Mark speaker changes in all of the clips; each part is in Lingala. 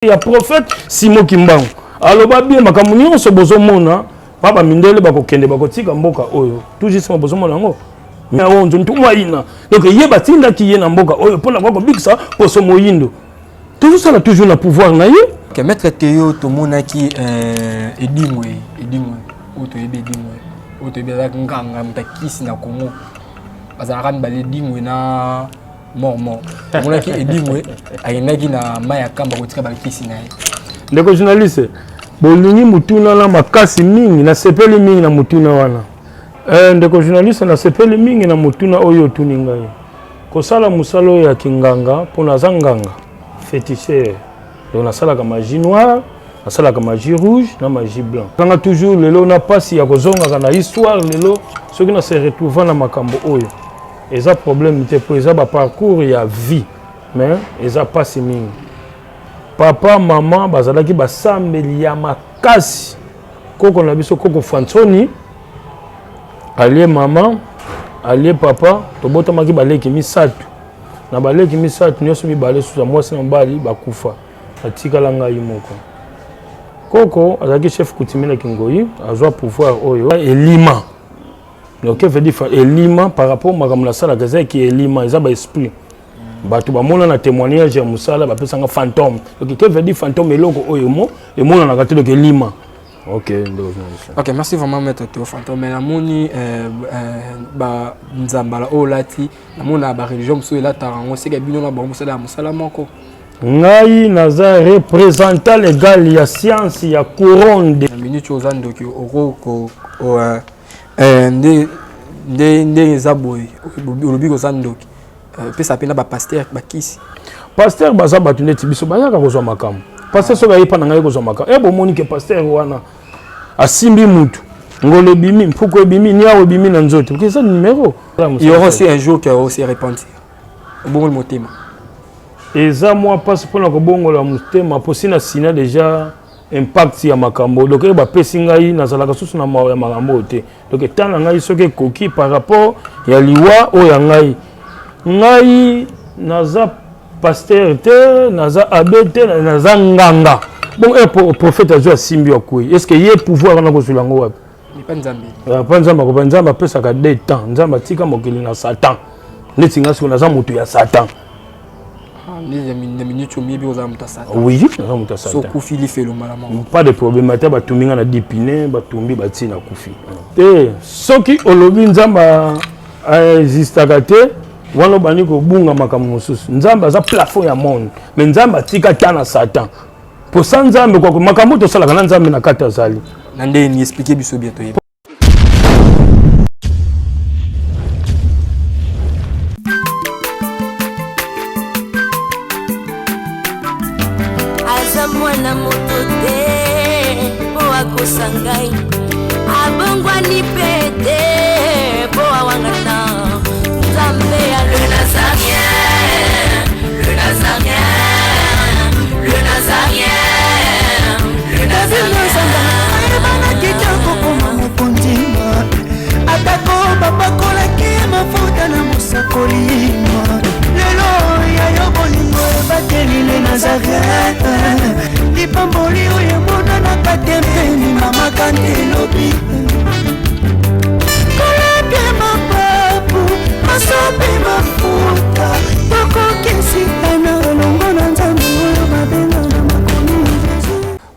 Speaker 1: Il y a prophète Simon Kimbangu. Alors bien makambo nyonso bozomona papa mindele bakokende bakotika mboka oyo. Toujours sama bozomona ngo. Mais on ntu maina. Donc yeba tinda ki yena mboka oyo pona kwa bikisa poso moyindo. Toujours ça a toujours le pouvoir na ye.
Speaker 2: Que maître Théo to monaki edimwe oto edimwe oto beza nganga mtakisi na Congo. Bazara mbale dimwe na mort monaki edimwe ayinaki na maya kamba kotika bakisi na ye.
Speaker 1: Ndeko journaliste bolingi mutuna na makasi mingi na sepeli mingi na mutuna wana. Ndeko journaliste na sepeli mingi na mutuna oyo tuninga ye. Kosala musalo ya kinganga pona zanganga féticheur. Donc na sala ka magie noire, na sala ka magie rouge, na magie blanc. Kanga toujours lelo na pasi ya kozonga kana histoire lelo soki na se retrouver na makambo oyo. Eza problème te po eza ba parcours ya vie mais eza pasi mingi. Papa maman bazalaki basambeli ya makasi koko na biso koko Fansoni allié maman allié papa tobota maki baleki misatu na baleki misatu nyoso mibale suza mwasi na mbali bakufa atikala ngai moko koko azalaki chef coutumier Kingoyi azwa pouvoir oyo elima. Donc que veut dire elima par rapport makambo na sala kaza ki elima eza ba esprit bato bamona na témoignage ya musala bapesanga fantôme. Donc que veut dire fantôme eloko oyo mo emona na katelo ke lima. OK,
Speaker 2: merci vraiment maître Théo Fantôme. Mais la moni ba nzambala olati la mona ba religion muso ela tarango c'est que bino na ba musala moko.
Speaker 1: Ngai naza représentant légal ya science ya couronne de
Speaker 2: minute ozando ki oroko nde zaboy olobi kozandoki pesa pena ba pasteur bakisi
Speaker 1: pasteur baza batu neti biso bayaka kozwa makambo pasteur soka yepa na ngai kozwa makambo bomoni ke pasteur wana asimbi mutu ngolo bimi mpuko bimi niawo bimi na nzoto parce que ça numéro
Speaker 2: il y aura aussi un jour qui va aussi repentir bongo le motema
Speaker 1: eza moi passe pour na kobongo la motema posina sina déjà impact ya makambo donc ba pesi ngai nazalaka susu na ya makambo te donc tana ngai soki koki par rapport ya liwa o ya ngai naza pasteur te naza abbé te naza nganga bon et prophète azwa simbi akui est-ce que yé pouvoir na kozula ngo wapi
Speaker 2: ni pa nzambe
Speaker 1: pa nzambe ko nzambe pesa ka de temps nzambe tika mokili na satan neti ngaso naza mutu ya satan. Oui, pas de problème. Batuminga na dipine, batumbi batina kufi. Soki olobi nzamba existaka te, wana bani ko bunga makambo mosusu. Nzamba za plafond ya monde, mais nzamba tika tana satan. Pour ça nzambe kwa makambo to sala kana nzambe na kata zali.
Speaker 2: Nande ni expliquer biso bientôt.
Speaker 3: Mwana motote boa kosangai abongwa ni pete boa wangata nzambe ya le nazarien le nazarien le nazarien le nazarien bana kitoko koma mokondima atako babakola ke mafuta na musakolima lelo ya yo bolingo bateli le nazarien Pamboli oyo mona na katempeni mama kantelobi kolebe mapapu masope mafuta tokokesika na olongo na nzambe oyo mabenga na makomi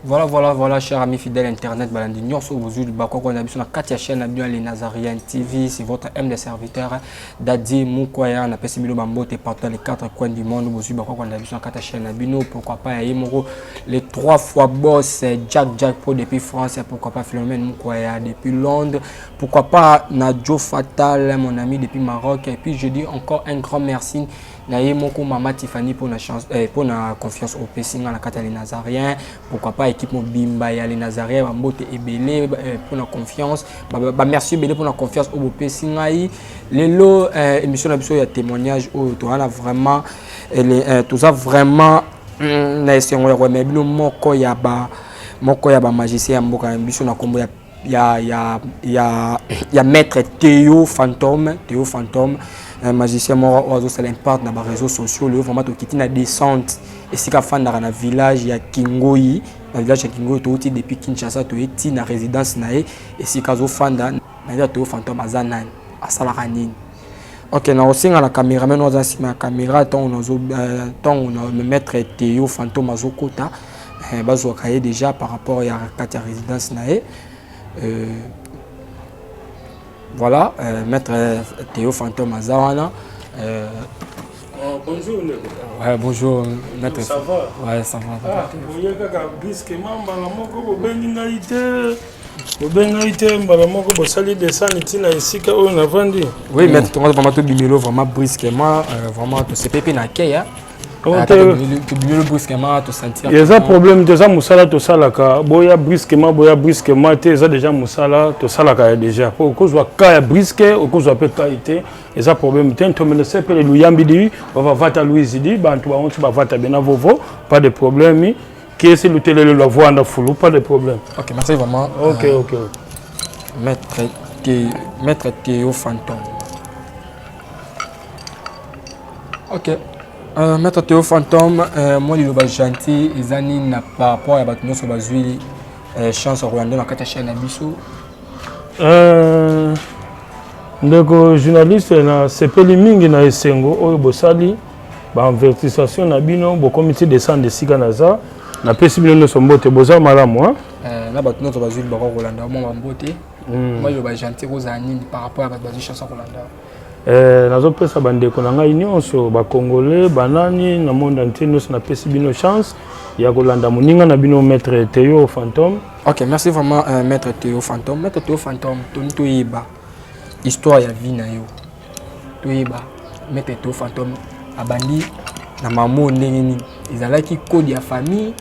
Speaker 2: Voilà, chers amis fidèles internet, balandi nyonso bozuli bakoko na biso na kati ya chaîne na bien les Nazariens TV, c'est votre M des serviteurs Dadi Mukwaya na pesi bilo bambote partout dans les quatre coins du monde bozuli bakoko na biso na kati ya chaîne na bino, pourquoi pas Yemoro les 3 fois boss Jack Pro depuis France, pourquoi pas Philomène Mukwaya depuis Londres, pourquoi pas Nadjo Fatal mon ami depuis Maroc et puis je dis encore un grand merci na Yemoko Mama Tiffany pour la chance pour la confiance au Pessinga na kati ya les Nazariens, pourquoi pas équipe Mobimba ya les Nazariens Bambote Ebele pour la confiance merci Ebele pour la confiance au Pessinga lelo émission na biso ya témoignage au to ana vraiment tout ça vraiment na esengo ya mais bino moko ya ba magicien mboka biso na kombo ya maître Théo Fantôme un magicien mort oiseau ça l'impact dans les réseaux sociaux le vraiment qui na descente et si ka fanda dans village ya Kingoi dans village ya Kingoi to uti depuis Kinshasa to eti na résidence nae et si ka zo fanda na to fantôme azanani asala kanini. OK, na osinga la caméra mais nous asima la caméra tant on me mettre Théo fantôme azokota bazo kaye déjà par rapport à la résidence nae voilà, maître Théo Fantôme Azawana.
Speaker 1: Bonjour.
Speaker 2: Ouais, bonjour, maître.
Speaker 1: Ça va?
Speaker 2: Ouais, ça va.
Speaker 1: Ah, vous y avez brusquement, balamoko, bengaïté. Bengaïté, balamoko, bosali descendre, tina ici, on a vendu.
Speaker 2: Oui, maître, tu vas vraiment tout bimelo, vraiment brusquement, vraiment, tu sais, pépé na kei, hein. Tu bimelo brusquement, tu sentir.
Speaker 1: Il y a un problème, déjà, Moussala, tu salaka. Boya brusquement, tu as déjà Moussala, tu salaka déjà. Pour que je sois kaya brusque, au que je sois peu qualité. Il y a un problème, tu as un problème, tu as un problème, on va vata Louise, tu vas vata Benavovo, pas de problème. Qui est le télé, la voix en foulou, pas de problème.
Speaker 2: Ok, merci vraiment.
Speaker 1: Ok.
Speaker 2: Maître Théo Fantôme. Ok. Maître Théo Fantôme, moi, il est gentil, les années n'a pas rapport à Batounos sur Bazouili, chance à Rwanda, dans la chaîne Abisso.
Speaker 1: Donc, journaliste, c'est pas les mingi na Essengo, au Bosali, en vertisation, na bino, au comité de sang de Siganaza, na possible de son bote, Boza Malamoa.
Speaker 2: Là, Batounos sur Bazouili, Baro Rwanda, moi, mon beauté. Moi, il est gentil, aux années par rapport à Bazouili, chance à Rwanda.
Speaker 1: Nazopesa bandeko na ngai nyonso bakongolais banani na monde entier nyonso napesi bino chance ya kolanda moninga na bino maître Théo Fantôme.
Speaker 2: Ok, merci vraiment maître Théo Fantôme. Maître Théo Fantôme, toyeba histoire ya vie na yo. Toyeba maître Théo Fantôme abandi na mamo ndenge nini ezalaki code ya famille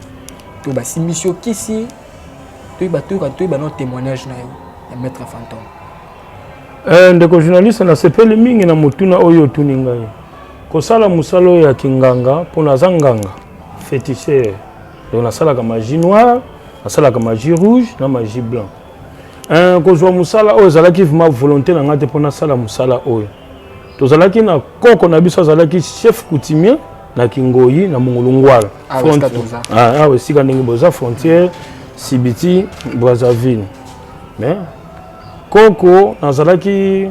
Speaker 2: to basimisio kisi toyeba no témoignage na yo ya maître Fantôme.
Speaker 1: Ndeko journaliste na sepeli mingi na mutuna oyo tuni ngai kosala musalo ya kinganga pona zanganga féticheur donc nasala ka magie noire nasala ka magie rouge na magie blanc kozwa musala oyo zalaki vraiment volonté na ngate pona sala musala oyo tozalaki na koko na biso zalaki chef coutumier na Kingoi na Mongolungwala oui sika ndenge boza frontière Sibiti Brazzaville mais Koko, nazalaki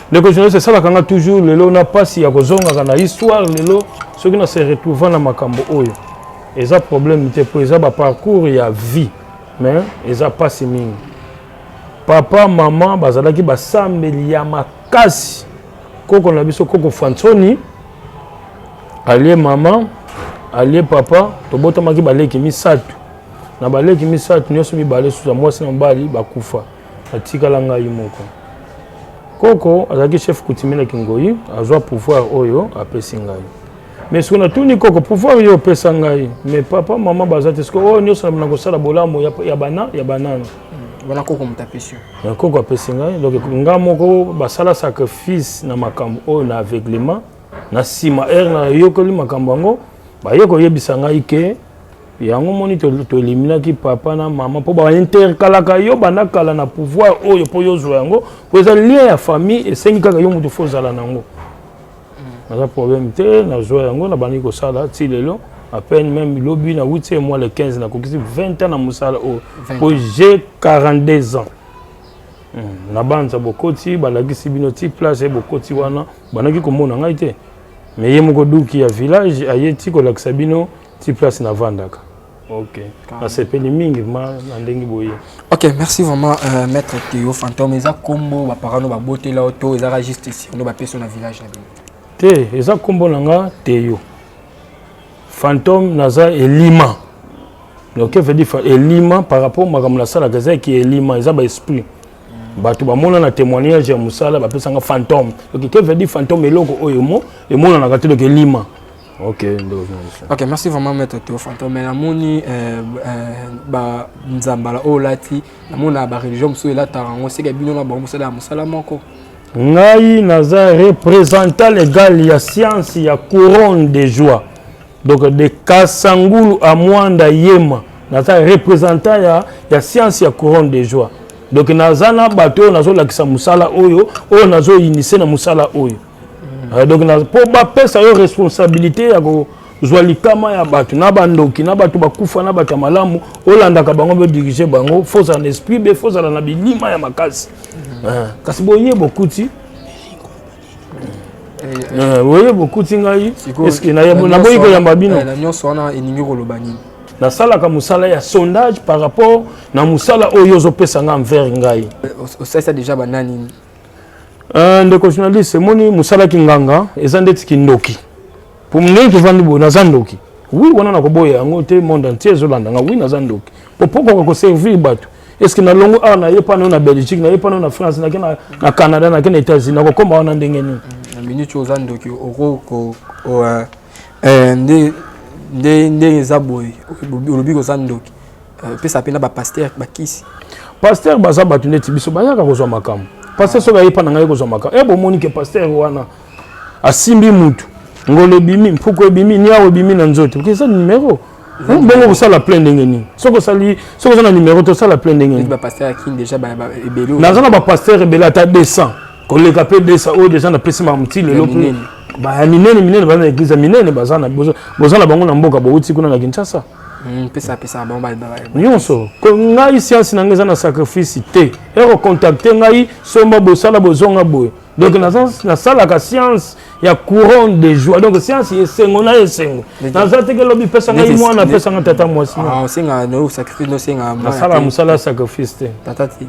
Speaker 1: ndeko journaliste ça la toujours lelo na pasi ya kozonga na histoire lelo ce qui na se retrouver na makambo oyo eza problème te po eza ba parcours ya vie mais eza pasi mingi papa maman bazalaki basambeli ya makasi koko na biso koko Fansoni allié maman allié papa tobota maki baleki misatu na baleki misatu nyoso mibale suza mwasi na mbali bakufa atikala ngai moko koko azaki chef coutumier na Kingoi azwa pouvoir oyo apesi ngai mais ce qu'on a tout ni koko pouvoir yo pesa ngai mais papa maman bazate ce ko nyoso na kosala bolamo ya banana
Speaker 2: wana koko mutapesio
Speaker 1: koko apesi ngai donc nga moko basala sacrifice na makambo oyo na aveuglement na sima na yokoli makambo ngo bayeko yebisa ngai ke yango moni to eliminaki papa na mama po ba interkalaka yo banakala na pouvoir oyo po yo zwa yango po eza lien ya famille esengi kaka yo mutu fo zala nango naza problème te na zwa yango na bandi kosala ti lelo à peine même lobi na 8e mois le 15 na kokisi 20 ans na musala oyo po j'ai 42 ans na banza bokoti balakisi bino ti place bokoti wana banaki komona ngai te mais ye moko duki ya village ayeti kolakisa bino ti place na vandaka. Ok. C'est pas les mingi
Speaker 2: ok, merci vraiment maître Théo Fantôme. Eza combo ba parano ba beauté là auto eza juste ici on ba personne na village na
Speaker 1: bino. Te eza combo nanga Théo Fantôme naza elima. Donc veut dire elima par rapport makambo na sala kaza ki elima eza ba esprit. Bato ba mona na témoignage ya musala ba pesanga fantôme. Donc que veut dire fantôme eloko oyo mo e mona na katelo ke lima. Ok,
Speaker 2: merci vraiment maître Théo Fantôme. Mais la moni ba nzambala o lati, la mona ba religion so la tarango c'est que bino na ba musala moko.
Speaker 1: Ngai naza représentant légal ya science ya couronne de joie. Donc de Kasangulu à Mwanda Yema, naza représentant ya science ya couronne de joie. Donc naza na bato nazo lakisa musala oyo, nazo initier na musala oyo. Donc pour bapesa yo responsabilité ya ko zwa likama ya bato na bandoki na bato bakufa na bato malamu olandaka bango be diriger bango faut en esprit be faut na bilima ya makasi kasi boye bokuti boye bokuti ngai est-ce que na boye ko yamba bino
Speaker 2: na nyonso wana eningi koloba nini
Speaker 1: na sala ka musala ya sondage par rapport na musala oyo zo pesa nga envers ngai
Speaker 2: ça déjà banani
Speaker 1: ndeko journaliste moni musala kinganga eza ndeti kindoki pour mne ki vandi bo na zandoki oui wana na koboya yango te monde entier zolanda nga oui na zandoki pourquoi ko servir bato est-ce que na longo na yepa na Belgique na yepa na France na Canada na kena États-Unis na ko komba wana ndenge ni
Speaker 2: na minute o zandoki oko nde zaboy olobi ko zandoki pesa pena ba pasteur bakisi
Speaker 1: pasteur baza bato neti biso bayaka kozwa makambo pasteur soka yepa na ngai kozwa makambo bo moni ke pasteur wana asimbi mutu ngolo bimi mpuko bimi niawo bimi na nzoto parce que ça numéro bongo ça la plein ndenge ni soko sali soko na numéro to ça la plein ndenge ni
Speaker 2: ba pasteur qui déjà ba ebelo
Speaker 1: na zana ba pasteur ebela ta 200 koleka pe 200 o déjà na pesa ma mti lelo ba minene ba na église minene bazana bozana bango na mboka bo uti kuna na Kinshasa
Speaker 2: pesa ba
Speaker 1: nyonso ko ngai science na ngeza na sacrifice te ero contacter ngai somba bosala bozonga boy donc na sala ka science ya courant de joie donc science esengo na esengo na zate ke lobi pesa ngai mwana pesa nga tata mwasi
Speaker 2: singa no sacrifice no singa
Speaker 1: na sala musala sacrifice te
Speaker 2: tata ti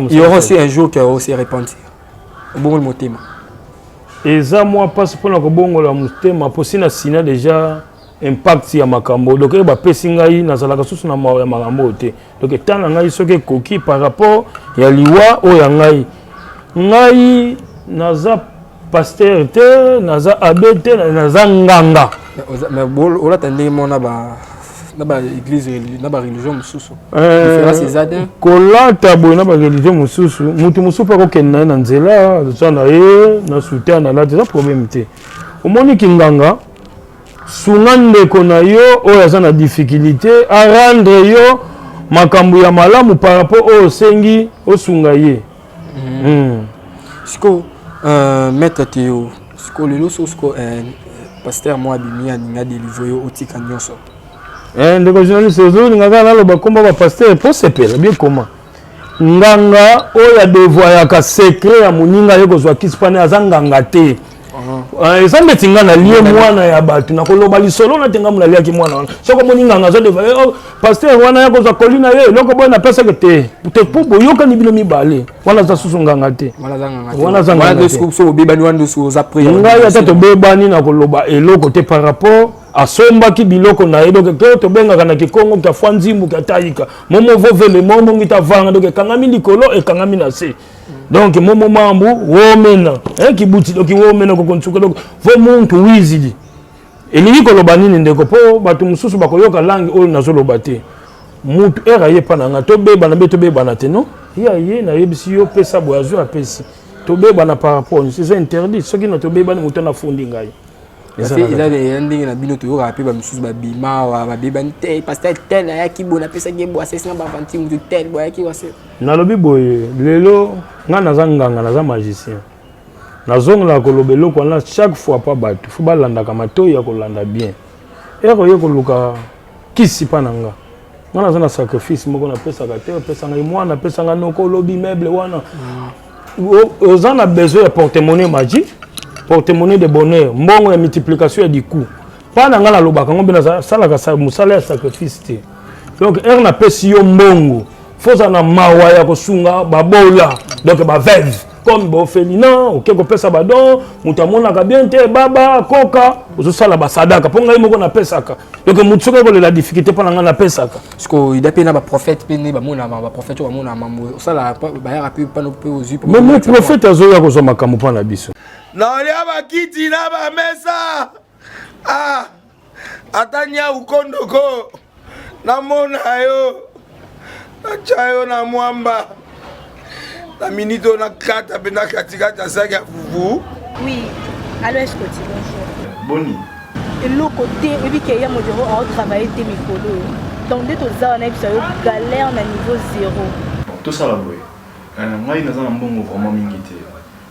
Speaker 2: il y aura aussi un jour que aussi repentir bongo le motema
Speaker 1: eza moi passe pour na ko bongo la motema posina sina déjà impact ya makambo donc ba pesi ngai na sala ka susu na ya makambo te donc tana ngai soki koki par rapport ya liwa o ya ngai naza pasteur te naza abbé te naza nganga
Speaker 2: mais ola tande mona ba église na ba religion mususu différence ezade
Speaker 1: kolata boy na ba religion mususu mutu mususu pa ko kenna na nzela zana ye na soutien na la déjà problème te omoni kinganga sunande kona yo oya za na difficulté à rendre yo makambo ya malamu par rapport au sengi osunga ye
Speaker 2: Siko maître Théo, siko le loso siko pasteur moi bimia ninga délivrer au tika nyonso.
Speaker 1: Ndeko journaliste zo ninga na loba komba ba pasteur pour sepela bien comment. Nganga oya devoir ya secret ya muninga yeko zwa kispane azanganga te. Eza metinga na lié mwana ya batu na koloba lisolo na tenga muna lia ki mwana wana soko moninga ngazo de pasteur wana yako za kolina ye loko boy na pesa ke te po boyoka ni bino mibale wana za susu nganga te wana za nganga
Speaker 2: te so bebani wana so za prière
Speaker 1: ngai ata to bebani na koloba eloko te par rapport asomba ki biloko na ye donc to benga kana kikongo ka fwanzimbu ka taika momo vovele momo ngita vanga donc kangami likolo e kangami na se donc momo mambu womena kibuti donc womena ko konsuka donc vo muntu wizili elingi koloba nini ndeko po batu mususu bakoyoka langi oyo nazoloba te mutu era ye pa nanga to beba na beto beba na te no ya ye na yebisi yo pesa boyazo apesi to beba na par rapport c'est interdit soki na to beba ni mutu na fundi ngai
Speaker 2: il a des endings na bino to rapper ba mususu ba bima ba beba ni te pasteur tel ya kibo na pesa gebo asesina ba vanti mutu tel boya ki wase
Speaker 1: na lobi boye lelo nga naza nganga naza magicien nazongola koloba eloko wana chaque fois pa bato fo balandaka matoi ya kolanda bien ero ye koluka kisi pa na nga nga naza na sacrifice moko napesaka te opesanga mwana apesanga noko olobi meuble wana oza na besoin ya porte-monnaie magique porte-monnaie de bonheur mbongo ya multiplication ya du coup pa na nga nalobaka ngo mpe nasalaka mosala ya sacrifice te donc ere napesi yo mbongo foza na mawa ya kosunga babola donc baveve comme bofélina oke kopesa badon mutu amonaka bien te baba koka ozosala basadaka mpo ngai moko napesaka donc mutu soki ekolela difficulté mpo na ngai napesaka
Speaker 2: parceke ida mpe na baprophète mpe nde bamona baprophète oyo bamona mambo osala bayaka mpe pano mpe ozwi
Speaker 1: meme prophète azoya kozwa makambo mpo na biso
Speaker 4: naolia bakiti na bamesa ata nya ukondoko namona yo natia yo na mwamba la minute on a 4 à peine 4 à 5 à vous.
Speaker 5: Oui, alors est-ce que tu bonjour.
Speaker 4: Boni.
Speaker 5: Et le côté, et puis qu'il y a mon bureau à travailler des micros. Donc dès que ça on a eu galère à niveau 0.
Speaker 6: Tout ça là boy. Moi il n'a pas un bon vraiment mingité.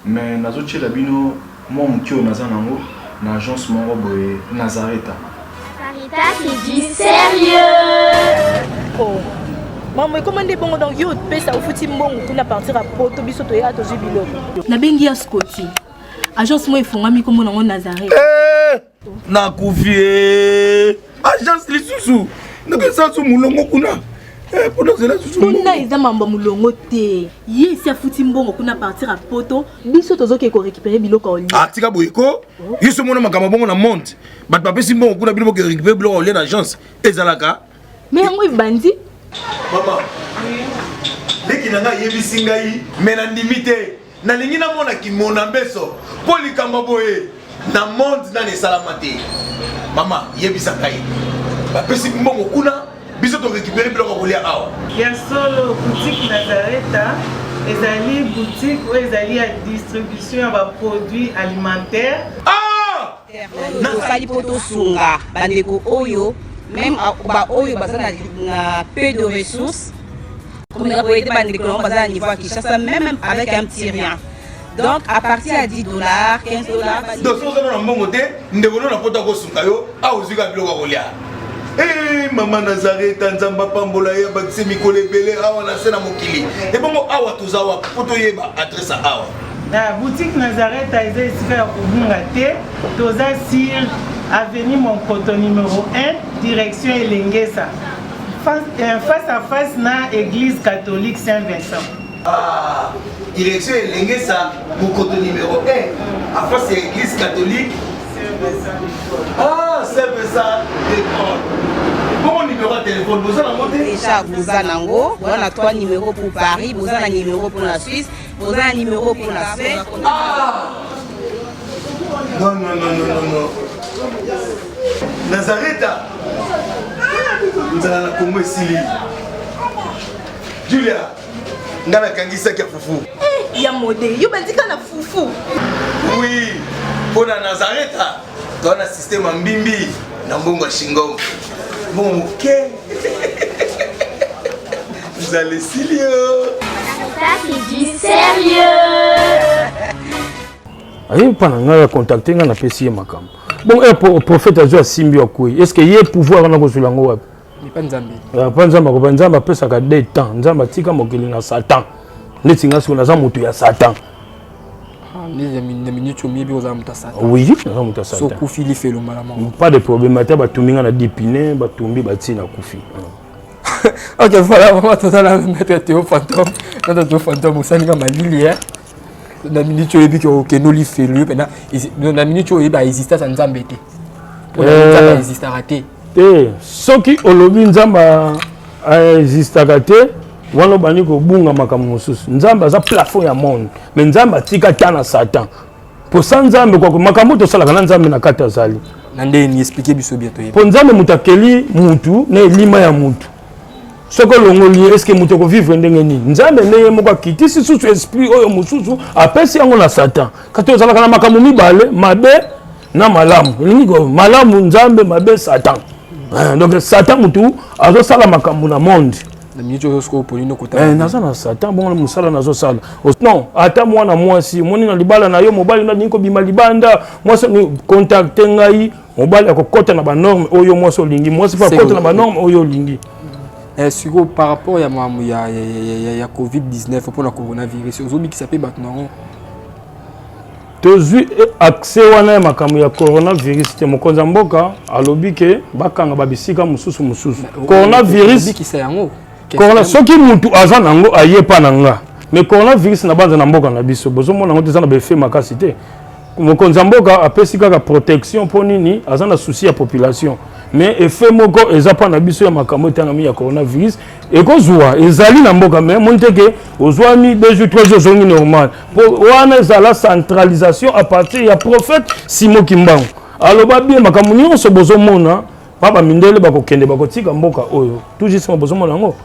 Speaker 6: Mais nazo chez la bino moi moki oyo naza nango na agence moko boye Nazareta.
Speaker 7: Sarita qui dit sérieux.
Speaker 5: Oh. Maman, comment est bon donc yo pesa au fouti mbongo kuna partir à poto biso to ya to biloko. Na bengi ya Scotty. Agence moi ifongami comme nango Nazareth.
Speaker 4: Na kufi. Agence lisusu. Ndeke sansu mulongo kuna. Pona zela susu.
Speaker 5: Kuna eza mamba mulongo te. Ye si afuti mbongo kuna partir à poto biso tozoke ko récupérer biloko oli.
Speaker 4: Atika boyeko. Yiso mona makama bongo na monte. Bat papesi mbongo kuna biloko ko récupérer biloko oli na agence. Ezalaka.
Speaker 5: Mais yango ibandi.
Speaker 4: Maman. Leki nanga yebisi ngai mena ndimite. Na lingi na mona ki mona mbeso. Poli kamba boye. Na monde na ne salamate. Mama yebisa ngai. Bapesi mbongo kuna biso to récupérer biloko kolia awa.
Speaker 8: Ya solo boutique Nazareta ezali boutique où ezali ya distribution ya ba produits alimentaires.
Speaker 4: Ah!
Speaker 9: Na sali poto sunga bandeko oyo même ba oyo bazana na peu de ressources comme na ko ete bandeko no bazana niveau à Kinshasa même avec un petit rien. Donc à partir à $10, $15.
Speaker 4: Donc si on a un bon côté, nous devons la photo ko sunga yo a ozuka biloko kolia. Eh maman Nazareta nzamba pambola ya bakise mikole belé awa na sena mokili. Et bongo awa tozawa photo yeba adresse awa.
Speaker 8: La boutique Nazareta est ici à Obungate, toza sur avenue Monkoto numéro 1, direction Elengesa. Face à face na église catholique Saint-Vincent.
Speaker 4: Ah, direction Elengesa, Monkoto numéro 1, à face de l'église catholique Saint-Vincent. Ah, Saint-Vincent d'école. Bon numéro de téléphone, vous allez monter.
Speaker 9: Déjà, vous avez on a 3 numéros pour Paris, vous avez un numéro pour la Suisse, vous avez un numéro pour la Suède.
Speaker 4: Ah! Non. Nazareta. Nous allons la Congo Sili. Julia, ngana kangisa kia fufu.
Speaker 5: Ya modé, yo bandika na fufu.
Speaker 4: Oui, pour la Nazareta, dans un système en bimbi, dans Bongo Shingo. Bon, ok. Vous allez Silio.
Speaker 7: Sarita qui dit sérieux.
Speaker 1: Aye pananga contacter nga na pesi makam. Bon e prophète azo simbi okui. Est-ce que yé pouvoir na kozulango wapi?
Speaker 2: Ni pas nzambe.
Speaker 1: Pa nzamba ko nzamba pesa ka de temps. Nzamba tika mokili na Satan. Neti nga siko na za mutu ya Satan.
Speaker 2: Les minutes au milieu aux âmes Satan.
Speaker 1: Oui, na mutu ya Satan.
Speaker 2: So kufi li fait le malaman.
Speaker 1: Pas de problème, ata batuminga na dipine, batumbi batina kufi.
Speaker 2: Ok, voilà, vraiment totalement mettre Théo Fantôme. Notre Théo Fantôme au sein de ma ligne. La minute où il y a que nous li fait lui pendant la minute où il existe ça nzambe te. Pour la existe raté.
Speaker 1: Soki olobi nzamba existe raté. Wana bani ko bunga makambo mosusu. Nzamba za plafond ya monde. Mais nzamba tika tana Satan. Pour ça nzambe kwa makambo to sala kana nzambe na kata zali.
Speaker 2: Nande ni expliquer biso bientôt.
Speaker 1: Pour nzambe mutakeli mutu na elima ya mutu. Soko longoli est-ce que mutu ko vivre ndenge ni? Nzambe neye moko kitisi susu esprit oyo mususu apesi yango na Satan. Kato zala kana makambo mibale mabe na malamu. Lingo malamu nzambe mabe Satan. Donc Satan mutu azo sala makambo na monde.
Speaker 2: La minute où on peut nous côté.
Speaker 1: Naza na Satan bon musala nazo sala. Non, ata mwana mwasi moni na libala na yo mobali na niko bima libanda, mwasi ni contacter ngai, mobali akokota na ba norme oyo mwasi olingi, mwasi pa kota na ba norme oyo olingi.
Speaker 2: Sur par rapport à la Covid-19 pour le coronavirus, aujourd'hui qui s'appelle maintenant.
Speaker 1: Tozui accès wana makambo ya coronavirus te mokonza mboka alobi ke bakanga babisika mususu. Coronavirus
Speaker 2: qui c'est yango.
Speaker 1: Corona soki mutu aza nango ayepa nanga. Mais coronavirus na banza na mboka na biso bozo mona ngo tezana be fait makasi te. Mokonza mboka apesi kaka protection pour nini azana souci ya population. Mais effet moko ezapa na biso ya makambo tangami ya coronavirus ekozwa ezali na mboka mais monteke ozwami 2 jours 3 jours zongi normal pour wana ezala centralisation à partir ya prophète Simon Kimbangu aloba bien makambo nyonso bozomona baba mindele bakokende bakotika mboka oyo tout juste bozomona ngo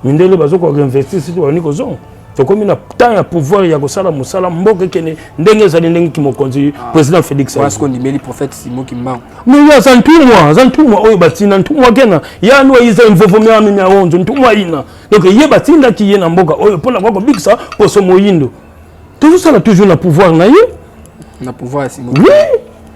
Speaker 1: mindele bazoko réinvestir si to niko zo to komi na temps ya pouvoir ya kosala musala mboka kene ndenge ezali ndenge kimokonzi président Félix
Speaker 2: parce qu'on dit le prophète Simon Kimbangu
Speaker 1: mais ya zantumwa oyo batina ntumwa kena ya no iza mvovomya mimi ya onzo ntumwa ina donc ye batinda ki ye na mboka oyo pona kwa bikisa poso moyindo toujours ça toujours na pouvoir na ye
Speaker 2: Na pouvoir Simon.
Speaker 1: Oui,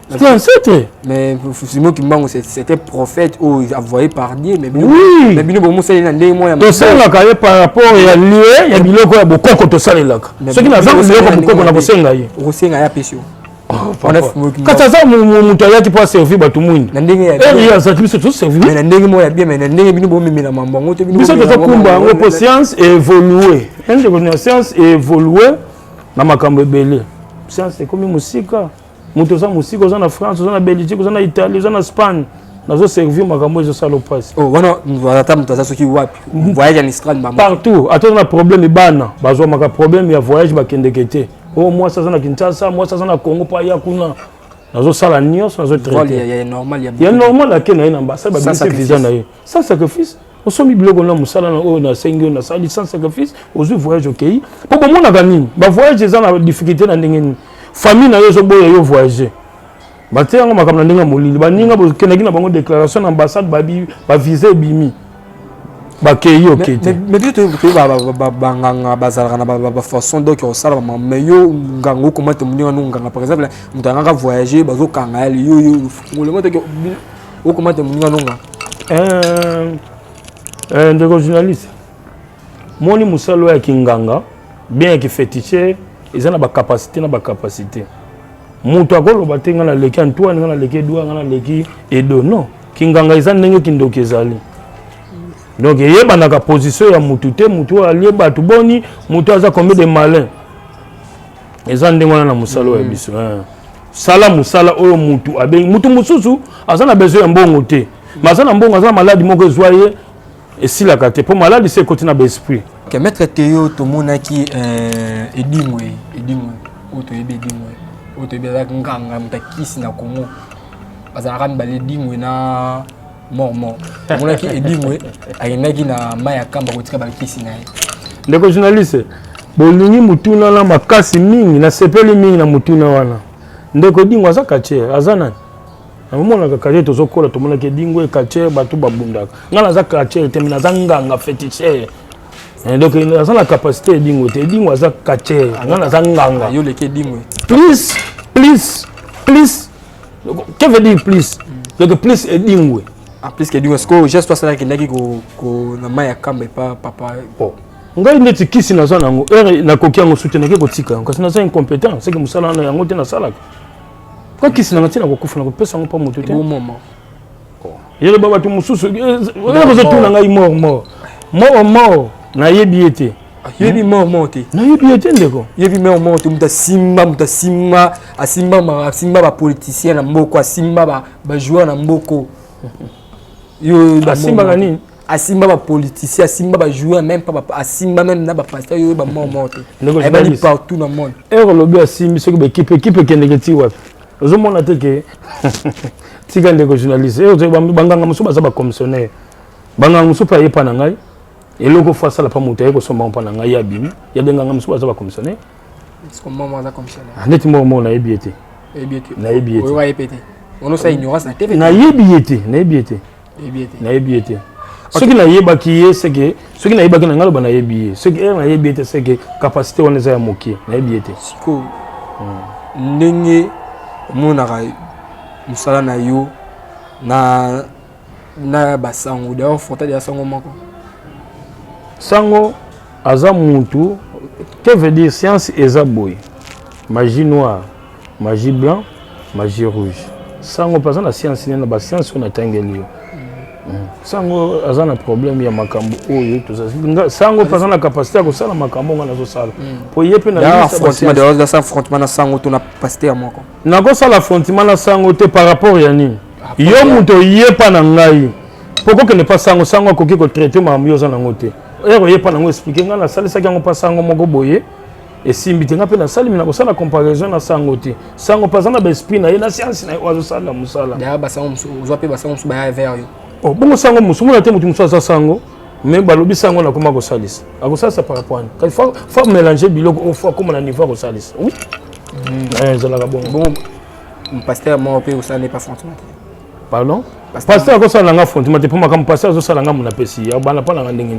Speaker 1: c'était ancêtre.
Speaker 2: Mais Simon Kimbangu c'était prophète ou envoyé par Dieu mais
Speaker 1: oui.
Speaker 2: Mais bino bomo sala ndenge moya.
Speaker 1: To sala ka par rapport ya lié ya biloko ya bokoko to sala laka. Ce qui n'a pas biloko bokoko na bosenga ye.
Speaker 2: Osenga ya pesio.
Speaker 1: Kata za mutu ayaki po servir bato mwindi.
Speaker 2: Na ndenge ya.
Speaker 1: Eh ya ça biso to servir.
Speaker 2: Mais na ndenge moya bien mais na ndenge bino bomo mela mambo ngoto bino.
Speaker 1: Biso to kumba ngo science évoluer. Ende ko science évoluer na makambo ebele. Science c'est comme musika. Mutu za musika za na France, za na Belgique, za na Italie, za na Espagne. Nazo servir makambo zo sala passe.
Speaker 2: Oh wana wana mutaza soki wapi. Voyage en Israël maman.
Speaker 1: Partout. Attends na problème bana. Bazo maka problème ya voyage ba kendekete. Oh moi ça na Kinshasa, moi ça na Congo pa ya kuna. Nazo sala nyos, nazo traiter.
Speaker 2: Il y a normal,
Speaker 1: il y a normal la ken na ambassade ba bisa visa na ye. Sans sacrifice. On somi biloko na musala na o na sengo na sali sans sacrifice, ozu voyage OK. Po bo mona ganini. Ba voyage za na difficulté na ndenge ni. Famille na yo zo boya yo voyager. Baté yango makamna ndenge molili. Ba ninga bo kenaki na bango déclaration na ambassade ba visa bimi. Bakeyi OK.
Speaker 2: Mais tu banganga bazalaka na façon donc on sala mais yo ngango comment te munga nganga par exemple mutanga voyager bazo kanga yo le moto que o comment te munga nonga
Speaker 1: ndeko journaliste moni musalo ya kinganga bien que fétiche ils ont ba capacité mutu akoloba te nga na leki Antoine nga na leki Edouard nga na leki Edo non kinganga ils ont ndenge kindoki ezali. Donc il y a une position ya mutu te mutu ali batu boni mutu aza combien de malin eza ndengwana na musalo ya biso sala musala oyo mutu abe mutu mususu aza na besoin ya mbongo te mais aza na mbongo aza na maladi moko ezwaye esilaka te po maladi se ekoti na baesprit
Speaker 2: ke maître Théo tomonaki edimwe oto yebe edimwe oto yebe azaka nganga mutakisi na Congo bazalaka mibale edimwe na mort monaki edimwe ayendaki na maya kamba kotika bakisi na ye
Speaker 1: ndeko journaliste bolingi mutuna na makasi mingi na sepeli mingi na mutuna wana ndeko dingwa za kache azana na mona ka kache tozokola tomonaki dingwe kache batu babundaka ngala za kache temina za nganga fétiche donc il a la capacité dingwe te dingwa za kache ngala za nganga
Speaker 2: yo leke dingwe
Speaker 1: please que veut dire please donc please edingwe.
Speaker 2: En plus que est-ce que j'ai soit ça qui n'a ko na maya kamba pa papa
Speaker 1: bon ngai neti kisi na zana ngo na kokia ngo soutenir ke kotika parce que na za incompétent c'est que musala na yango te na salaka kwa kisi na ntina ko kufuna ko pesa ngo pa moto te
Speaker 2: bon moment
Speaker 1: yele baba tu mususu yele bozo tuna ngai mort na yebiete
Speaker 2: yebi mort te
Speaker 1: na yebiete ndeko
Speaker 2: yebi mort te mutasimba asimba ba politicien na mboko asimba ba joueur na mboko yo
Speaker 1: asimba nani
Speaker 2: asimba ba politicien asimba ba joueur même pas asimba même na ba pasteur yo ba mort
Speaker 1: et
Speaker 2: ba partout dans le monde
Speaker 1: lobi asimbi soki ba équipe kendeketi wapi ozomona te ke tika ndeko journaliste banganga musu baza ba commissionnaire banganga musu pa yepa na ngai eloko face la pa moto yeko somba pa na ngai ya bimi ya benganga musu baza ba commissionnaire
Speaker 2: est-ce que maman za commissionnaire
Speaker 1: neti mo na ebiete na ebiete
Speaker 2: oui wa epete on sa ignorance na TV
Speaker 1: na ebiete na ebiete soki na yebaki ye seke soki na yebaki na ngalo ba na yebiye soki na yebiete seke capacité wana za ya moki na ebiete
Speaker 2: siko ndenge monaka musala na yo na basango d'ailleurs frontal ya sango moko
Speaker 1: sango aza mutu que veut dire science eza boy magie noire magie blanc magie rouge sango pas na science na ba science on atangeli yo sango aza na problème ya makambo oyo to sango pas na capacité ko sala makambo ngana zo sala po yepe na
Speaker 2: affrontement de affrontement na sango to na capacité ya moko
Speaker 1: na ko sala affrontement na sango te par rapport ya nini yo muto yepa na ngai poko ke ne pas sango ko ki ko traiter ma myoza na ngote ero yepa na ngo expliquer ngana sala sa kango pas sango moko boye et simbi tenga pe na sali mina ko sala comparaison na sango te sango pas na ba esprit na ye na science na wazo sala musala
Speaker 2: da ba sango zo pe ba sango ba ya vers yo
Speaker 1: oh bongo sango musumuna te mutu musa sango mais balobi sango na koma ko salisa akosalisa par rapport à faut mélanger biloko au fois comme na niveau ko salisa oui zala ka bongo
Speaker 2: bon pasteur mo pe ça n'est pas frontement
Speaker 1: pardon pasteur ko sala nga frontement te pour makam pasteur zo sala nga muna pesi ya bana pa na ndenge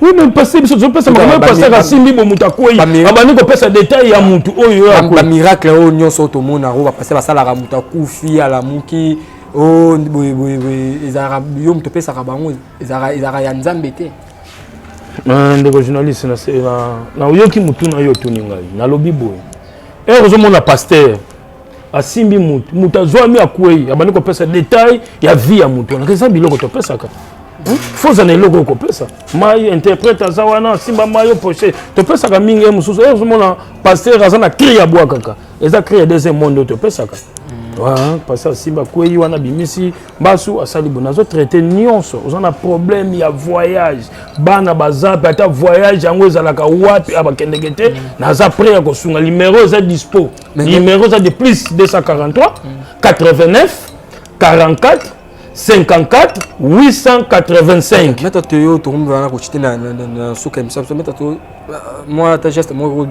Speaker 1: Oui, mais passer biso zo pesa makambo passer ka simbi bo muta koyi. Abani ko pesa détail ya mutu oyo ya ko.
Speaker 2: Ba miracle o nyonso to mona ro ba passer ba sala ka muta kufi ala muki o ezara yo muto pesa ka bango ezara ya nzambe te.
Speaker 1: Ndeko journaliste na oyoki mutu na yo tuni ngai na lobi boy. Zo mona pasteur asimbi mutu azwami akwei abani ko pesa détail ya vie ya mutu na kesa biloko to pesa ka. Faut na eloko ko pesa. Mai interprète azawana simba mayo poche to pesa ka mingi mususu zo mona pasteur azana cri ya bwa kaka. Eza cri ya deuxième monde to pesa ka. Parce que simba kwei wana bimisi basu asali bonazo traiter nyonso ozana problème ya voyage bana bazape ata voyage yango ezalaka wapi abakendekete naza prêt ko sunga numéro za dispo numéro za de plus 243 89 44 54 885.
Speaker 2: Meta to yo to mva ko chite na suka msapso meta to moi ta geste moi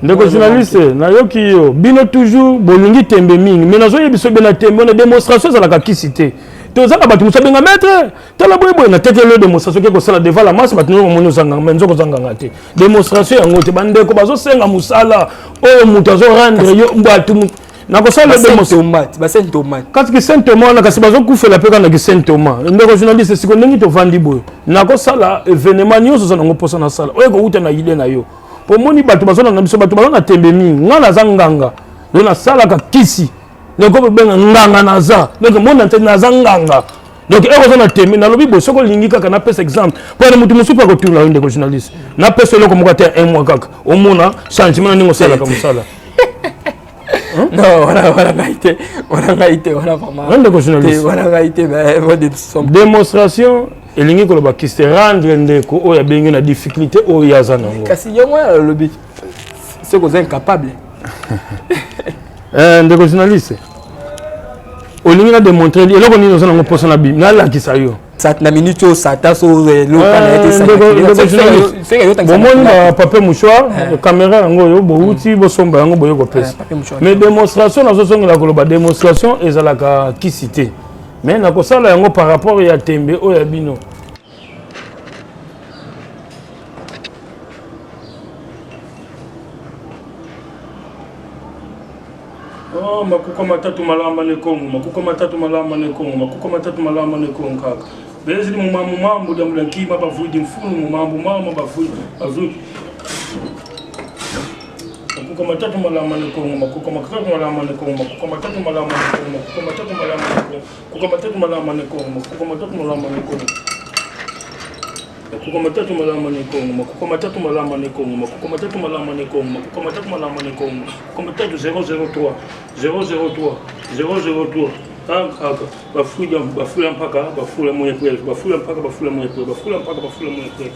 Speaker 1: ndeko journaliste na yoki yo bino toujours bolingi tembe mingi mais nazo yebiso bena tembe na démonstration za la kakisité to za ba tumusa benga maître tala boy na tete le démonstration ke ko sala devant la masse batino mo moni zanga menzo ko zanga ngate démonstration yango te bande ko bazo senga musala o muto zo rendre yo mbatu na ko sala
Speaker 2: Saint Thomas
Speaker 1: kasi ki Saint Thomas na kasi bazo kufela pe kana ki Saint Thomas ndeko journaliste siko ndenge to vandi boy na ko sala événement nyonso za ngo posa na sala oyo ko uta na ile na yo po moni bato bazo na biso bato bazo na tembe mingi ngana za nganga do na sala ka kisi ndeko benga nganga naza ndeko mona nte naza nganga donc eko na tembe na lobi boy soko lingi kaka na pesa exemple pour mutu musu pa ko tula ndeko journaliste na pesa loko mo kata un mois kaka o mona changement ningo sala ka musala.
Speaker 2: Non, voilà gaité, voilà gaité, mais
Speaker 1: démonstration et lingi ko ba kiste rendre ndeko o ya bengi na difficulté o ya zanango.
Speaker 2: Kasi yo moi le but c'est que incapable.
Speaker 1: Ndeko journaliste. O lingi na démontrer eloko nini ozana ngo posa na bi na la kisayo.
Speaker 2: Sat na minute au sata so lo kana été ça.
Speaker 1: Bon moi papier mouchoir, caméra ngo yo bo uti bo somba ngo boyo ko pesa. Mais démonstration na zo songa ko ba démonstration ezalaka kisité. Mais na ko sala yango par rapport ya tembe o ya bino. Oh, makuko matatu malamba ne Kongo, makuko matatu malamba ne Kongo, makuko matatu malamba ne Kongo kaka. Bezi mu mambo da mulanki ma bavudi mfunu mu mambo bavudi. Makuko matatu malamba ne Kongo, makuko matatu malamba ne Kongo, makuko matatu malamba ne Kongo, makuko matatu malamba ne Kongo, makuko matatu malamba ne Kongo, makuko matatu malamba ne Kongo. Makuko matatu malamba ne Kongo, makuko matatu malamba ne Kongo, makuko matatu malamba ne Kongo, makuko matatu malamba ne Kongo, makuko matatu 003 003 003 kaka bafuya mpaka bafula moye kweli bafula mpaka bafula moye kweli bafula mpaka bafula moye kweli.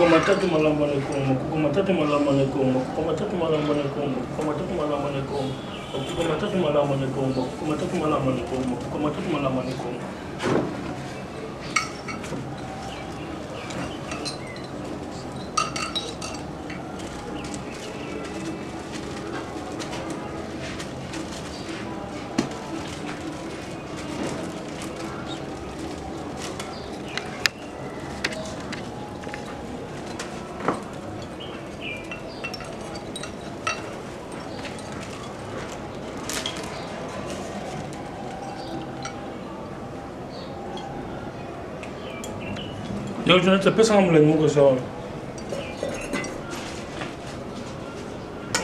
Speaker 1: Matatu malamba ne Kongo, kuko matatu malamba ne Kongo, kuko matatu malamba ne Kongo, kuko matatu malamba ne Kongo, kuko matatu malamba ne Kongo, kuko matatu malamba ne Kongo, kuko matatu malamba ne Kongo. Yo, je ne sais pas si on me l'a dit que ça.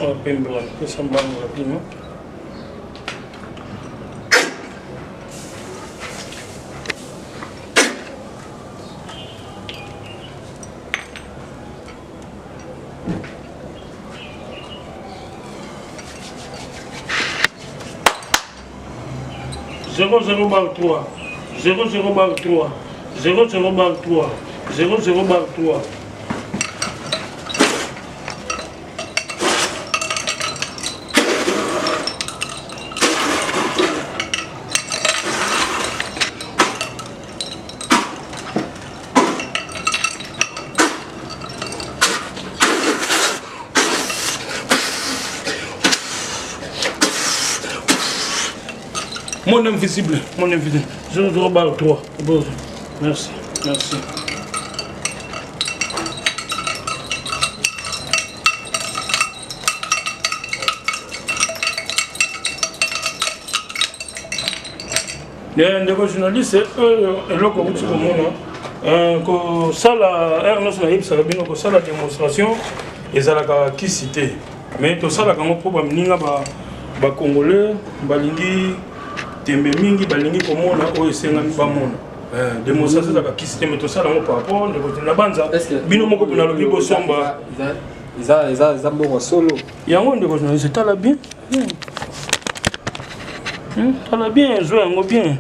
Speaker 1: Oh, pembe, que ça me va rapidement. Zéro zéro barre 3 0 barre 3 0 barre 3 0 barre 3. Mon invisible. Je vous rebarre 3. Bon. Merci. Les journalistes, et là, comme tu comprends, ça, la RNOS, ça, la démonstration, ils ont qui cité. Mais tout ça, là, quand on problème, les Congolais, les tembe mingi balingi komona oyo esengami bamona démonstration ezaka kisite mais tosala ngo par rapport na banza bino moko pona lobi bosomba
Speaker 2: eza mbongo solo
Speaker 1: yango ndeko journaliste tala bien tala bien jouer yango bien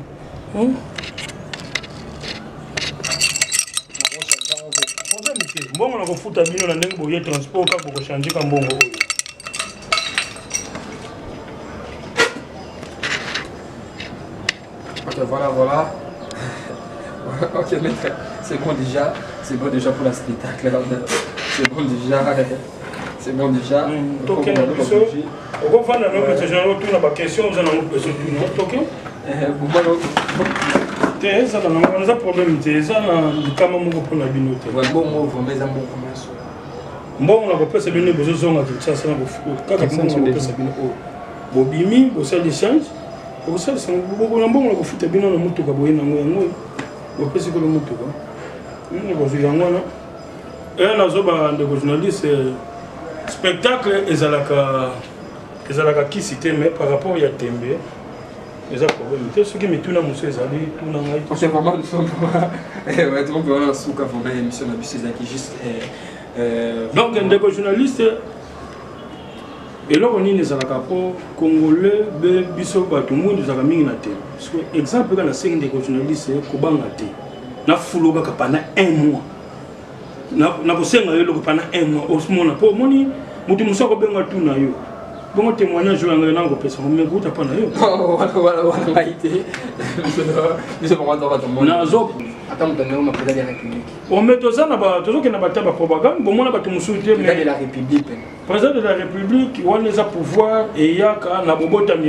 Speaker 1: mbongo na kofuta bino na ndenge boye transport kaka bokochange ka mbongo oyo.
Speaker 2: Voilà. Ok, maître, c'est bon déjà pour la spectacle. C'est bon déjà.
Speaker 1: Ok, on va faire la question, vous en avez une question. Ok? Ça a un problème, ça a un bon, on a fait bien besoin de ça, ça bobimi, bossa l'échange. Ça c'est beaucoup de bon, on a fait bien dans moto kaboye na ngo. On peut se que le moto quoi. On va yango na. Et na zoba de journaliste spectacle ezalaka qui cité mais par rapport ya tembe. Les problèmes. Ce qui me tourne à monsieur Zali, tout n'a pas.
Speaker 2: C'est vraiment de son pouvoir. Ouais, donc on a un souk à fonder émission de monsieur Zaki juste.
Speaker 1: Donc un journaliste. Et là, on est dans le rapport congolais, biso bato monde za mingi na te. Parce que exemple quand la scène des journalistes ko banga te. Na fuloga ka pendant 1 mois. Na ko senga yo pendant 1 mois. Osmona po moni mutu musoko benga tu na yo. Bon témoignage yanga na ko pesa mais kuta pana yo.
Speaker 2: Voilà maïté. Biso pour moi dans ton monde.
Speaker 1: Na zo
Speaker 2: attends on m'a président de la République.
Speaker 1: On met ça na ba tozo ke na bataba propagande bon mona bato musuti mais
Speaker 2: de la République.
Speaker 1: Président de la République, on a pouvoir et il y a un problème.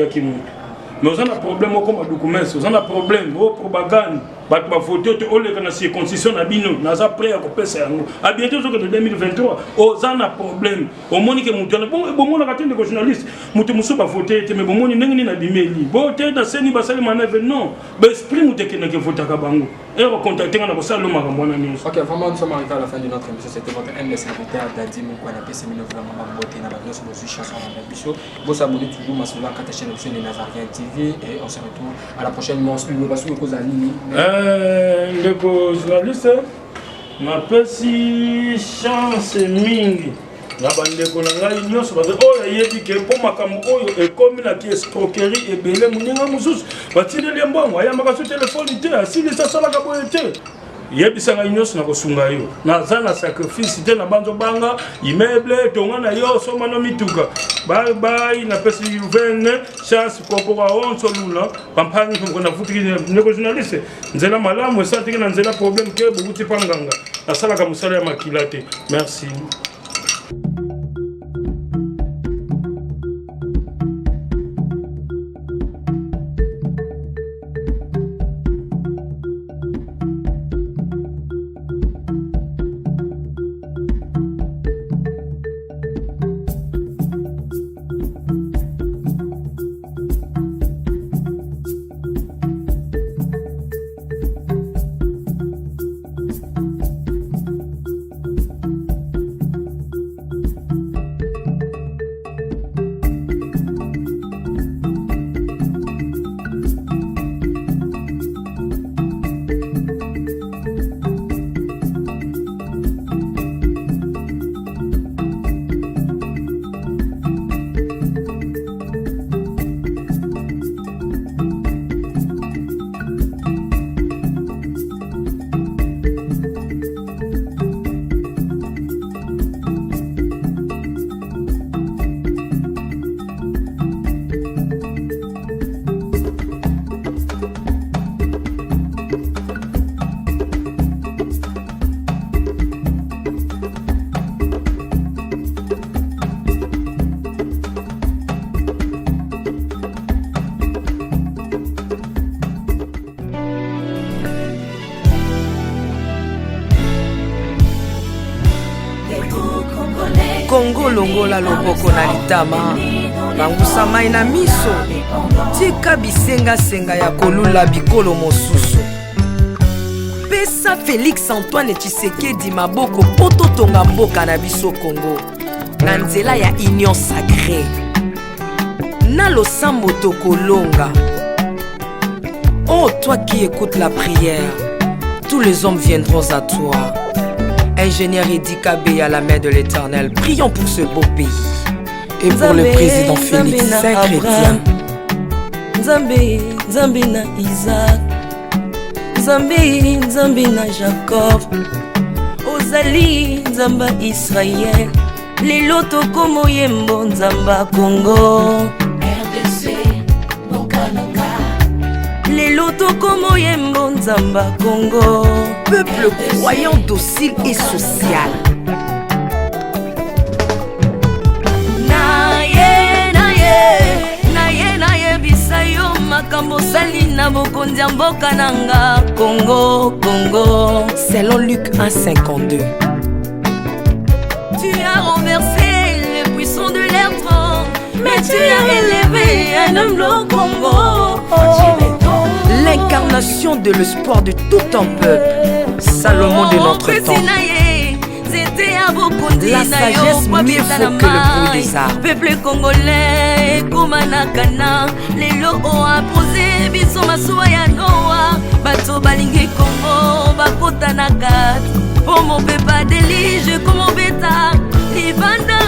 Speaker 1: Mais on a un problème comme un document, on a un problème, propagande, voter la circoncision, on a prêt à couper ça. À bientôt, en 2023, on a un problème. Au moins, on a des journalistes, on a voté, mais on a des voter dans ces manœuvres, non. L'esprit, on a voté à Kabango. Et on a contacté la salle de Marambouana.
Speaker 2: Ok, vraiment, nous sommes arrivés à la fin de notre émission. C'était votre MS serviteur Dadi Moukouana PCM vraiment beauté dans la noce de chanson en bichot. Vous abonnez toujours à la chaîne de Nazarien TV et on se retrouve à la prochaine monstre. Nous passons aux Alini.
Speaker 1: Le journaliste, ma petite chance mingi. La bandeko na ngai nyonso bato oyo yebi ke po makambo oyo ekomi na ki escroquerie ebele muninga mususu batileli mbongo ayambaka so telefone te asili sasalaka boye te yebisa ngai nyonso na kosunga yo naza na sacrifice te na banzo banga immeuble tonga na yo soma no mituka bye na pesi vene chance kokora onso lula pampangi ko na futiki ndeko journaliste nzela malamu esantiki na nzela problème ke bukuti panganga nasalaka musala ya makila te merci.
Speaker 10: Congo longola loboko na litama bangusa mai na miso tika bisenga ya kolula bikolo mosusu pesa Félix Antoine Tshisekedi maboko poto tonga mboka na biso Congo na nzela ya union sacrée na losambo tokolonga. Oh toi qui écoutes la prière, tous les hommes viendront à toi. Ingénieur Edi Kabé à la main de l'Éternel, prions pour ce beau pays et pour le président Félix Saint-Chrétien.
Speaker 3: Nzambe na Isaac, Nzambe na Jacob, ozali Nzamba Israël, lelo tokomo yembo Nzamba Congo. RDC Bokananga, lelo tokomo yembo Nzamba Congo.
Speaker 10: Peuple croyant docile et social.
Speaker 3: Naye bisayo makambo sali na bokonzi ya mboka nanga Congo.
Speaker 10: Selon Luc 1,52.
Speaker 3: Tu as renversé les puissants de l'air trône, mais tu as élevé un homme au Congo.
Speaker 10: L'incarnation de l'espoir de tout un peuple. Salomon de notre temps. La sagesse mieux faut que le bruit des arbres.
Speaker 3: Peuple congolais, Komanakana, les lots ont imposé, biso masuwa ya Noa, bato balingi Congo, bakota na kat, pour mon pepa délige, comme mon bêta, libanda.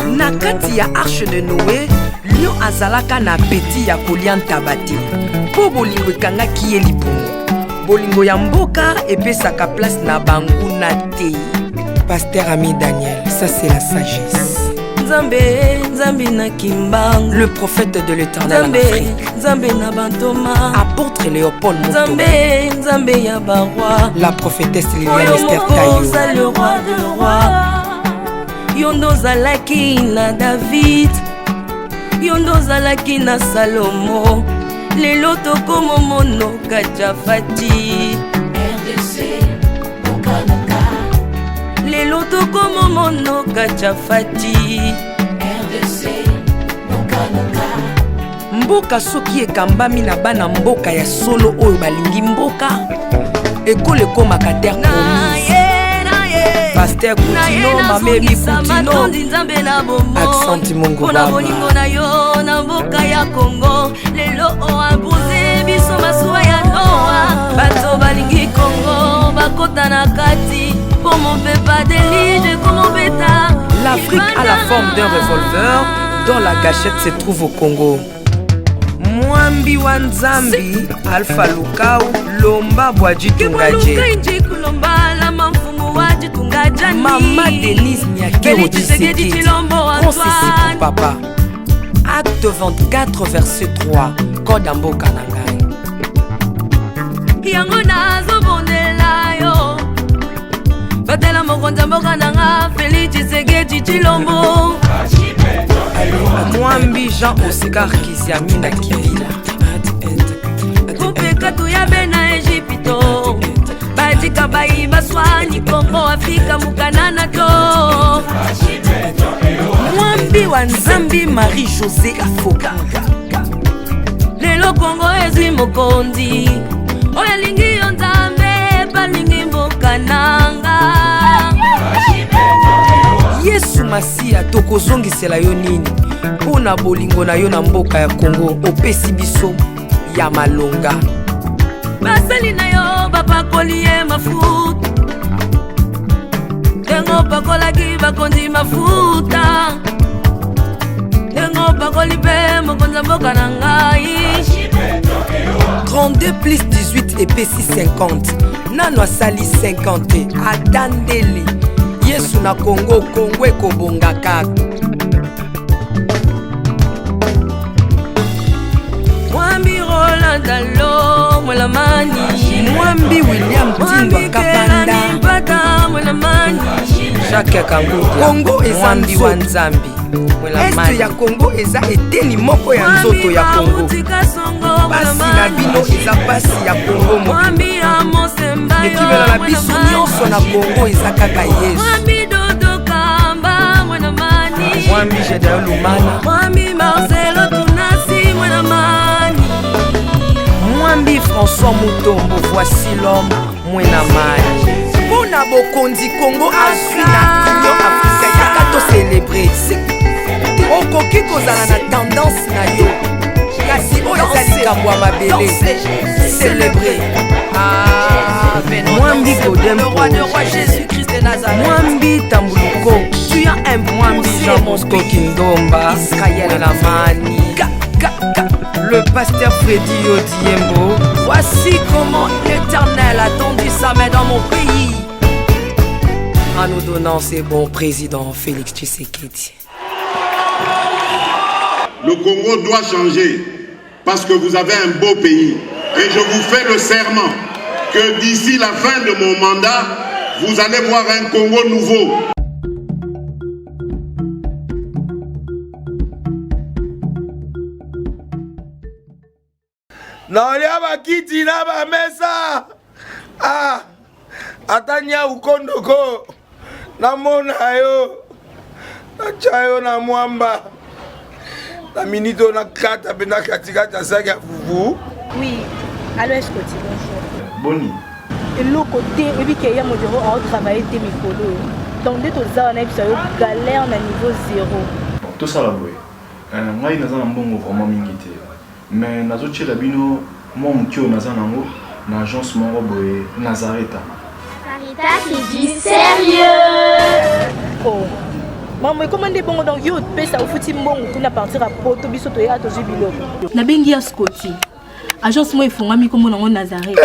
Speaker 10: Na kati ya arche de Noé, lion azalaka na peti ya kolia ntabate. Po bolingo ekangaki ye lipongo. Bolingo ya mboka epesaka place na bangu na te. Pasteur Ami Daniel, ça c'est la sagesse.
Speaker 3: Nzambe na Kimbangu,
Speaker 10: le prophète de l'Éternel en Afrique.
Speaker 3: Nzambe na Bantoma,
Speaker 10: apôtre Léopold Motombo.
Speaker 3: Nzambe ya baroi,
Speaker 10: la prophétesse Liliane Esther Tayo.
Speaker 3: Le roi de roi. Yondo zalaki na David, yondo zalaki na Salomo, lelo tokomo mono Kajafati. RDC Bokananga, lelo tokomo mono Kajafati. RDC Bokananga.
Speaker 10: Mboka soki ekambami na bana mboka ya solo oyo balingi mboka ekole komaka terre promise. Pasteur Koutino, Mamemi Koutino, Accent Mungu Baba.
Speaker 3: Bolingo na yo na mboka ya Congo, lelo o imposé biso masuwa ya Noa, bato balingi Congo, bakota na kati, pour mon pepa délige, comme mon bêta.
Speaker 10: L'Afrique a la forme d'un revolver dont la gâchette se trouve au Congo. Mwambi wa Nzambi, Alpha Lukau, Lomba Bwadji Tungaje. Maman Denise Nyakero Tshisekedi, Concessi pour papa. Acte 24, verset 3, Code Amboka Nangai.
Speaker 3: Yango nazo bondela yo, batela mokonza mboka nanga Félix Tshisekedi Tshilombo.
Speaker 10: Mwambi Jean Oscar Kiziami na Kibila.
Speaker 3: Kupeka tuyabe na Egypto, badika bayi baswani Congo Afrika mukanana to.
Speaker 10: Mwambi wa Nzambi Marie-Josée Afoka.
Speaker 3: Lelo Congo ezi mokondi, oya lingi yo Nzambe balingi mboka nanga.
Speaker 10: Yesu Masia tokozongisela yo nini mpona bolingo na yo na mboka ya Congo opesi biso ya malonga.
Speaker 3: Basali na yo bapakoli ye mafuta, ndengo pakolaki bakonzi mafuta, ndengo pakoli pe mokonza mboka na ngai.
Speaker 10: 32 plus 18 epesi 50, nano asali 50 atandeli Yesu na Congo, Congo ekobonga kaka.
Speaker 3: Mwambi Roland Dalo mwelamani,
Speaker 10: Mwambi William Timba Kapanda, Jacques Kangu Congo ezambi wa Nzambi. Este ya Congo eza eteni moko ya nzoto ya Congo. Basi na bino eza basi ya Congo moko. Ekibela na biso nyonso na Congo eza kaka Yesu. Mwambi Jedao Lumana,
Speaker 3: Mwambi Marcelo Tunasi Mwenamani,
Speaker 10: Mwambi François Moutombo, voici l'homme Mwenamani. Mona Bokondi Congo Afrina Union Africaine yakato célébrer. Okoki kozala na tendance na yo. Kasi oyo ezali kamwa mabele. Célébrer. Mwambi Godempo,
Speaker 3: le roi Jésus-Christ de Nazareth.
Speaker 10: Mwambi Tambuluko, tu as un Mwambi Jean Bosco Kindomba, Israël Lamani, le pasteur Freddy Odiembo.
Speaker 3: Voici comment l'Éternel a tendu sa main dans mon pays.
Speaker 10: En nous donnant ces bons présidents Félix Tshisekedi.
Speaker 11: Le Congo doit changer parce que vous avez un beau pays. Et je vous fais le serment que d'ici la fin de mon mandat, vous allez voir un Congo nouveau.
Speaker 4: Naolia bakiti na bamesa. Ah, atanya ukondoko. Namona yo. Nachayo na mwamba. La minito na kata bena katikata saki ya fufu.
Speaker 5: Oui, allô Escoti, bonjour.
Speaker 6: Boni.
Speaker 5: Et l'autre côté, et puis qu'il y a mon bureau à travailler tes micros. Donc, dès que tu as un galère à niveau 0.
Speaker 6: Bon, tout ça là, oui. Moi, je suis vraiment mingité. Mais nazo tchela bino moi mutio naza nango na agence moko boye Nazareta.
Speaker 7: Sarita qui dit sérieux.
Speaker 5: Oh. Maman, comment est bon donc yo pesa ufuti mbongo kuna partir à poto biso to ya to jibilo. Na bengi ya Scotty. Agence moi ifungami comme nango Nazareta.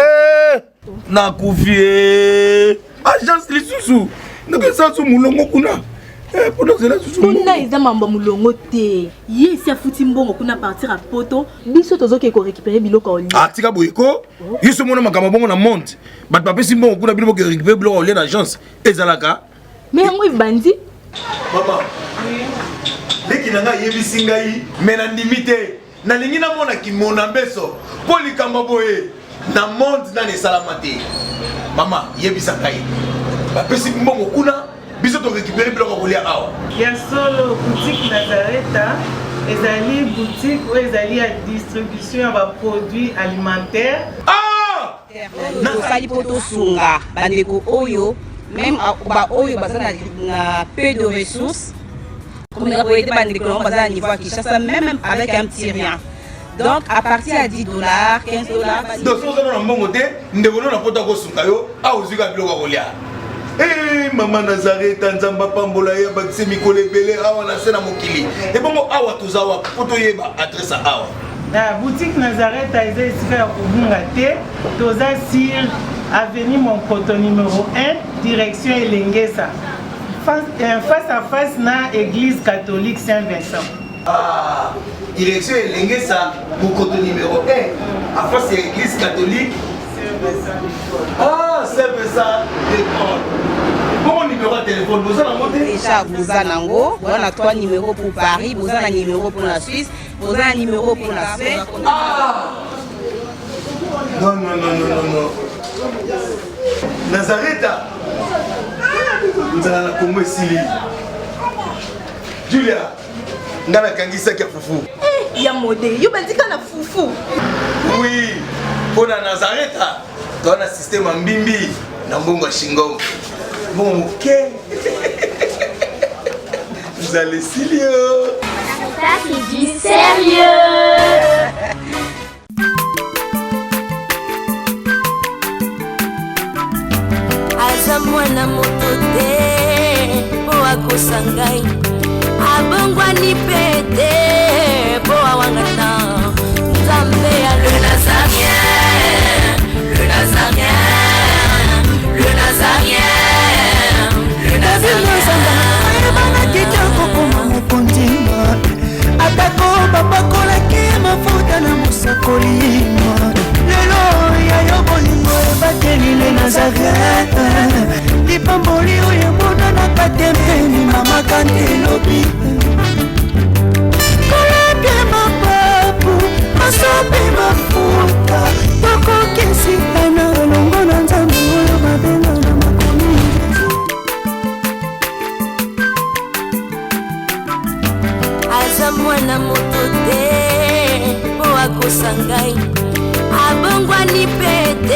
Speaker 4: Na kufie. Agence lisusu. Naka sa su mulongo kuna. Pour nous là susu.
Speaker 5: Kuna eza mambo mulongo te. Ye si afuti mbongo kuna partir à poto biso tozo ke ko récupérer biloko oli.
Speaker 4: Ah tika boyeko. Yeso mona makamba bongo na monte. Bat papesi mbongo kuna biloko ke récupérer biloko oli na agence. Ezalaka.
Speaker 5: Mais yango bandi.
Speaker 4: Maman. Leki nanga yebisi ngai mena ndimite. Na lingi na mona ki mona beso. Poli kamba boye. Na monde na ne salamate. Maman yebisa ngai. Bapesi mbongo kuna biso to récupérer biloko kolia awa.
Speaker 8: Ya solo boutique Nazareta, ezali boutique où ezali à distribution ya produits alimentaires.
Speaker 4: Ah!
Speaker 9: Tosali poto sunga bandeko oyo même ba oyo bazana na peu de ressources. Comme on a voyé bandeko bazana niveau à Kinshasa même avec un petit rien. Donc à partir à $10, $15.
Speaker 4: Donc si vous avez un bon côté, nous devons nous apporter au sungayo à ozuka biloko kolia. Eh maman Nazareta nzamba pambola ya bakise mikole belé awa na sena mokili. Et bon awa tozawa poto yeba adresse awa.
Speaker 8: La boutique Nazareta est ici à Kubungate, toza sur avenue Monkoto numéro 1, direction Elengesa. Face à face na église catholique Saint-Vincent.
Speaker 4: Ah, direction Elengesa, Monkoto numéro 1, à face de l'église catholique. Ah, c'est ça, d'accord. Bon numéro de téléphone, vous avez monté
Speaker 9: déjà, vous avez on a 3 numéros pour Paris, vous avez un numéro pour la Suisse, vous avez un numéro pour la Suisse.
Speaker 4: Ah non, non, non, non, non, non. Nazareta, nous allons la Congo Sili. Julia, nous allons la Kangisa qui a foufou.
Speaker 5: Eh, ya modé, yo bandika na foufou.
Speaker 4: Oui, pour la Nazareta, tu as un système en bimbi, dans Bongo Shingo. Bon, ok. Vous allez Silio.
Speaker 7: Sarita qui dit sérieux.
Speaker 3: Aza mwana moto te po akosa ngai abongwani pete po awangata Nzambe ya le Nazarien, le Nazarien, le Nazarien, le Nazarien.
Speaker 12: Ebana kitoko koma mokondima atako bapakolaki mafuta na mosakolima lelo yayo bolingo ebateli le Nazareta lipamboli oyo emonanaka te mpeni mama kanti elobi
Speaker 3: mwana moto te po akosa ngai abongwani pe te